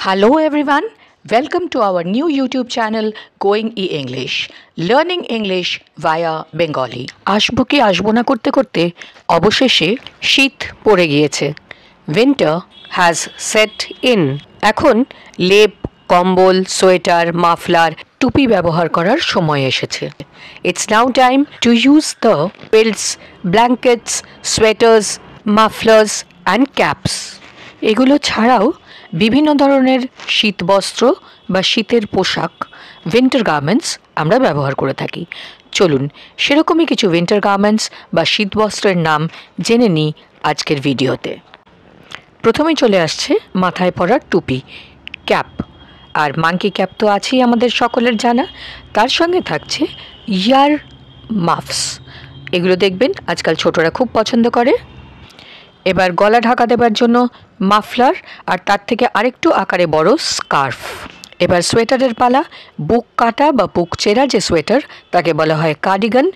Hello everyone, welcome to our new YouTube channel Going E-English, learning English via Bengali. আসবো কি আসবো না করতে করতে অবশেষে শীত পড়ে গিয়েছে। Winter has set in. এখন লেপ, কম্বল, সোয়েটার, মাফলার, টুপি ব্যবহার করার সময় এসেছে। It's now time to use the quilts, blankets, sweaters, mufflers and caps. এগুলো ছাড়াও বিভিন্ন ধরনের শীতবস্ত্র বা শীতের পোশাক উইন্টার গার্মেন্টস আমরা ব্যবহার করে থাকি। চলুন সেরকমই কিছু উইন্টার গার্মেন্টস বা শীতবস্ত্রের নাম জেনে নিই আজকের ভিডিওতে। প্রথমেই চলে আসছে মাথায় পরার টুপি, ক্যাপ। আর মাঙ্কি ক্যাপ তো আছেই আমাদের সকলের জানা, তার সঙ্গে থাকছে ইয়ার মাফস। এগুলো দেখবেন আজকাল ছোটরা খুব পছন্দ করে। এবার গলা ঢাকা দেবার জন্য মাফলার, আর তার থেকে আরেকটু আকারে বড় স্কার্ফ। এবার সোয়েটারের পালা। বুক কাটা বা বুক চেরা যে সোয়েটার তাকে বলা হয় কার্ডিগান,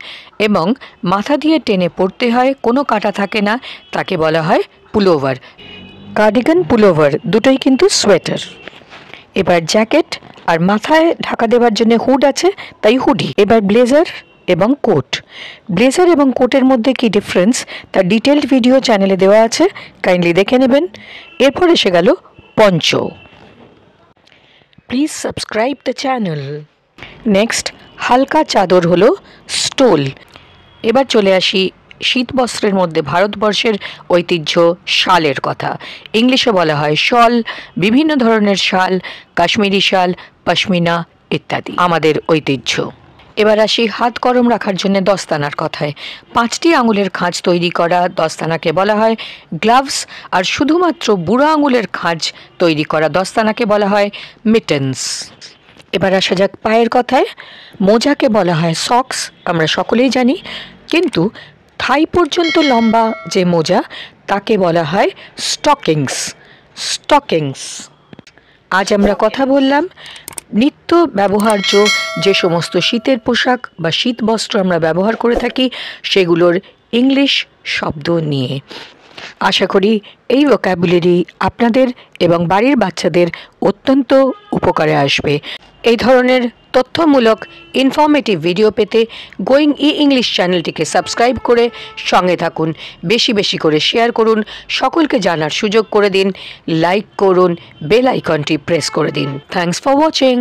এবং মাথা দিয়ে টেনে পরতে হয়, কোনো কাটা থাকে না, তাকে বলা হয় পুলোভার। কার্ডিগান, পুলোভার দুটোই কিন্তু সোয়েটার। এবার জ্যাকেট, আর মাথায় ঢাকা দেওয়ার জন্য হুড আছে, তাই হুডি। এবার ব্লেজার এবং কোট। ব্লেজার এবং কোটের মধ্যে কি ডিফারেন্স তার ডিটেলড ভিডিও চ্যানেলে দেওয়া আছে, কাইন্ডলি দেখে নেবেন। এরপর এসে গেল পঞ্চ। Please subscribe the channel. Next হালকা চাদর হলো স্টোল। এবার চলে আসি শীতবস্ত্রের মধ্যে ভারতবর্ষের ঐতিহ্য শালের কথা। ইংলিশে বলা হয় শল। বিভিন্ন ধরনের শাল, কাশ্মীরি শাল, পশমিনা ইত্যাদি আমাদের ঐতিহ্য। এবার আসি হাত গরম রাখার জন্য দস্তানার কথায়। 5টি আঙুলের খাঁজ তৈরি করা দস্তানাকে বলা হয় গ্লাভস, আর শুধুমাত্র বুড়ো আঙুলের খাঁজ তৈরি করা দস্তানাকে বলা হয় মিটেন্স। এবার আসা যাক পায়ের কথায়। মোজাকে বলা হয় সক্স, আমরা সকলেই জানি, কিন্তু থাই পর্যন্ত লম্বা যে মোজা তাকে বলা হয় স্টকিংস। স্টকিংস। আজ আমরা কথা বললাম নিত্য ব্যবহার্য যে সমস্ত শীতের পোশাক বা শীতবস্ত্র আমরা ব্যবহার করে থাকি সেগুলোর ইংলিশ শব্দ নিয়ে। আশা করি এই ভোকাবুলারি আপনাদের এবং বাড়ির বাচ্চাদের অত্যন্ত উপকারে আসবে। এই ধরনের তথ্যমূলক ইনফরমেটিভ ভিডিও পেতে গোয়িং ই-ইংলিশ চ্যানেলটিকে সাবস্ক্রাইব করে সঙ্গে থাকুন। বেশি বেশি করে শেয়ার করুন, সকলকে জানার সুযোগ করে দিন, লাইক করুন, বেল আইকনটি প্রেস করে দিন। Thanks for watching.